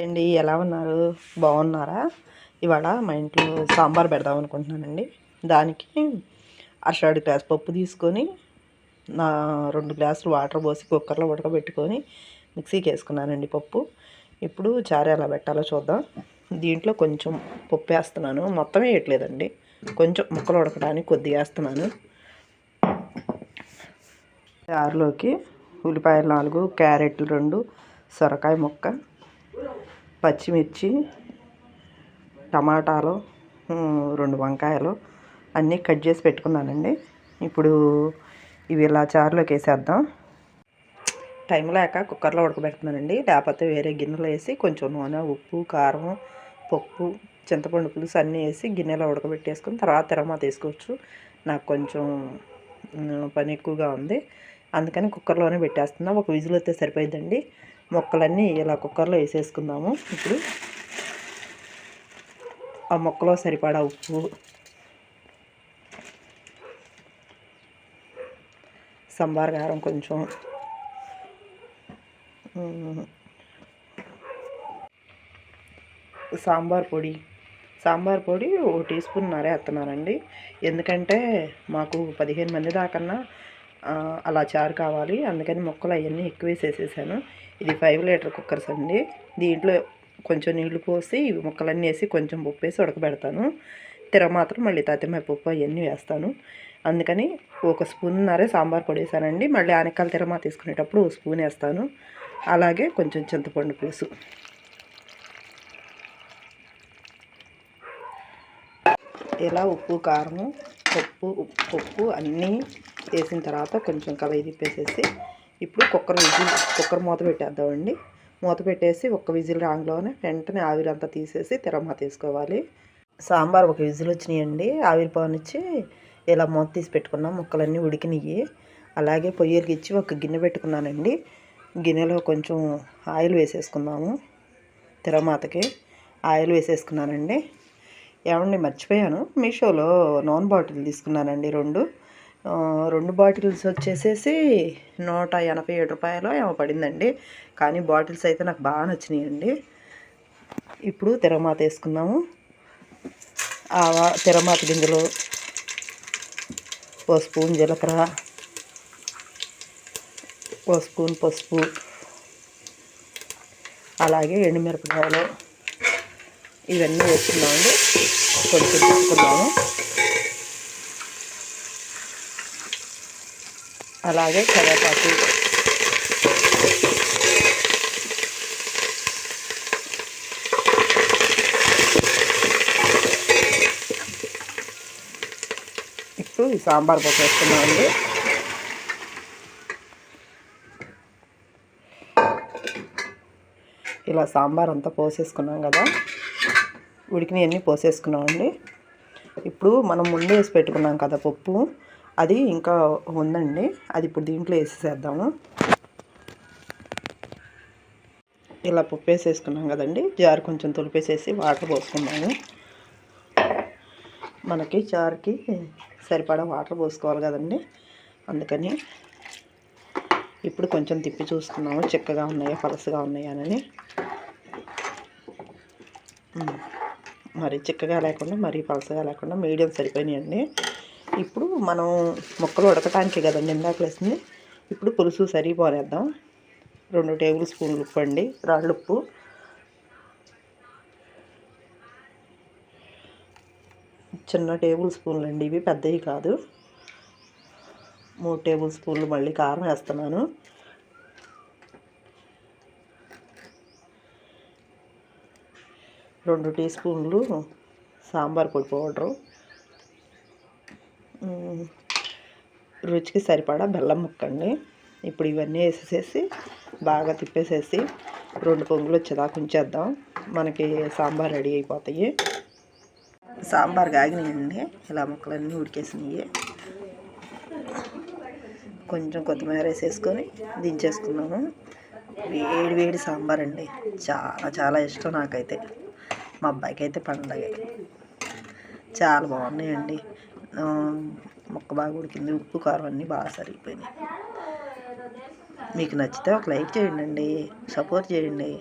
అండి, ఎలా ఉన్నారు? బాగున్నారా? ఇవాళ మా ఇంట్లో సాంబార్ పెడదాం అనుకుంటున్నానండి. దానికి అరషాడు గ్లాస్ పప్పు తీసుకొని 2 గ్లాసులు వాటర్ పోసి కుక్కర్లో ఉడకబెట్టుకొని మిక్సీకి వేసుకున్నానండి పప్పు. ఇప్పుడు చారు ఎలా పెట్టాలో చూద్దాం. దీంట్లో కొంచెం పప్పు వేస్తున్నాను, మొత్తం వేయట్లేదండి, కొంచెం ముక్కలు ఉడకడానికి కొద్దిగా వేస్తున్నాను. చారులోకి ఉల్లిపాయలు 4, క్యారెట్లు 2, సొరకాయ ముక్క, పచ్చిమిర్చి, టమాటాలు 2 వంకాయలు అన్నీ కట్ చేసి పెట్టుకున్నానండి. ఇప్పుడు ఇవి ఇలా చారులోకి వేసేద్దాం. టైం లేక కుక్కర్లో ఉడకబెడుతున్నానండి, లేకపోతే వేరే గిన్నెలో వేసి కొంచెం నూనె, ఉప్పు, కారం, పప్పు, చింతపండు పులుసు అన్నీ వేసి గిన్నెలో ఉడకబెట్టేసుకుని తర్వాత తిరగమాత వేసుకోవచ్చు. నాకు కొంచెం పని ఎక్కువగా ఉంది, అందుకని కుక్కర్లోనే పెట్టేస్తున్నా. ఒక విజిల్ వస్తే సరిపోయిందండి. మొక్కలన్నీ ఇలా కుక్కర్లో వేసేసుకుందాము. ఇప్పుడు ఆ మొక్కలో సరిపడా ఉప్పు, సాంబార్ కారం కొంచెం, సాంబార్ పొడి 1 టీ స్పూన్ వేస్తున్నానండి. ఎందుకంటే మాకు 15 మంది దాకన్నా అలా చారు కావాలి, అందుకని మొక్కలు అవన్నీ ఎక్కువ వేసేసాను. ఇది 5 లీటర్ కుక్కర్స్ అండి. దీంట్లో కొంచెం నీళ్లు పోసి ఇవి ముక్కలన్నీ వేసి కొంచెం ఉప్పు వేసి ఉడకబెడతాను. మాత్రం మళ్ళీ తతిమ పప్పు అవన్నీ వేస్తాను. అందుకని 1 స్పూన్ సాంబార్ పొడి వేసానండి. మళ్ళీ ఆనకాయలు తిరమా తీసుకునేటప్పుడు 1 స్పూన్ వేస్తాను. అలాగే కొంచెం చింతపండు పులుసు. ఇలా ఉప్పు, కారం, పప్పు అన్నీ వేసిన తర్వాత కొంచెం కలయి తిప్పేసేసి ఇప్పుడు కుక్కర్ మూత పెట్టేద్దామండి. మూత పెట్టేసి 1 విజిల్ రాంగ్లోనే వెంటనే ఆవిరంతా తీసేసి తిరగమాత వేసుకోవాలి. సాంబార్ 1 విజిల్ వచ్చినాయండి. ఆవిరి పోనిచ్చి ఇలా మూత తీసి పెట్టుకున్నాం. ముక్కలన్నీ ఉడికినాయి. అలాగే పొయ్యికి ఇచ్చి 1 గిన్నె పెట్టుకున్నానండి. గిన్నెలో కొంచెం ఆయిల్ వేసేసుకుందాము. తిరగమాతకి ఆయిల్ వేసేసుకున్నానండి. ఏమండి, మర్చిపోయాను, మీషోలో నూనె బాటిల్ తీసుకున్నానండి. 2 బాటిల్స్ వచ్చేసేసి 187 రూపాయలు ఏమో పడిందండి. కానీ బాటిల్స్ అయితే నాకు బాగా నచ్చినాయండి. ఇప్పుడు తిరగమాత వేసుకున్నాము. తిరగమాత గింజలు 1 స్పూన్ జీలకర్ర, 1 స్పూన్ పసుపు, అలాగే ఎండుమిరపకాయలు ఇవన్నీ వేసుకున్నామండి. కొంచెం తీసుకున్నాము. అలాగే కరివేపాకు, ఇప్పుడు ఈ సాంబార్ పప్పు వేసుకున్నామండి. ఇలా సాంబార్ అంతా పోసేసుకున్నాం కదా, ఉడికినవన్నీ పోసేసుకున్నామండి. ఇప్పుడు మనం ముందే వేసి పెట్టుకున్నాం కదా పప్పు, అది ఇంకా ఉందండి. అది ఇప్పుడు దీంట్లో వేసేసేద్దాము. ఇలా పప్పు వేసేసుకున్నాం కదండి, జారు కొంచెం తొలిపేసేసి వాటర్ పోసుకున్నాము. మనకి చారుకి సరిపడా వాటర్ పోసుకోవాలి కదండి, అందుకని ఇప్పుడు కొంచెం తిప్పి చూస్తున్నాము చిక్కగా ఉన్నాయా పలసగా ఉన్నాయా అని. మరి చిక్కగా లేకుండా మరీ పలసగా లేకుండా మీడియం సరిపోయినాయండి. ఇప్పుడు మనం ముక్కలు ఉడకటానికి కదండి ఇందాక వేసింది. ఇప్పుడు పులుసు సరిపోనేద్దాం. 2 టేబుల్ స్పూన్లు ఉప్పు అండి, రాళ్ళుప్పు. చిన్న టేబుల్ స్పూన్లు అండి ఇవి, పెద్దవి కాదు. 3 టేబుల్ స్పూన్లు మళ్ళీ కారం వేస్తున్నాను. రెండు టీ స్పూన్లు సాంబార్ పొడి పౌడరు, రుచికి సరిపడా బెల్లం ముక్కండి. ఇప్పుడు ఇవన్నీ వేసేసి బాగా తిప్పేసేసి 2 పొంగులు వచ్చేదాకా ఉంచేద్దాం. మనకి సాంబార్ రెడీ అయిపోతాయి. సాంబార్ కాగినాయండి, ఇలా ముక్కలన్నీ ఉడికేసినాయి. కొంచెం కొత్తిమీర వేసేసుకొని దించేసుకున్నాము. వేడి సాంబార్ అండి, చాలా చాలా ఇష్టం నాకైతే. మా అబ్బాయికి అయితే పండగ. చాలా బాగున్నాయండి. ముక్క బాగా ఉడికింది, ఉప్పు కారం అన్నీ బాగా సరిగిపోయినాయి. మీకు నచ్చితే ఒక లైక్ చేయండి, సపోర్ట్ చేయండి.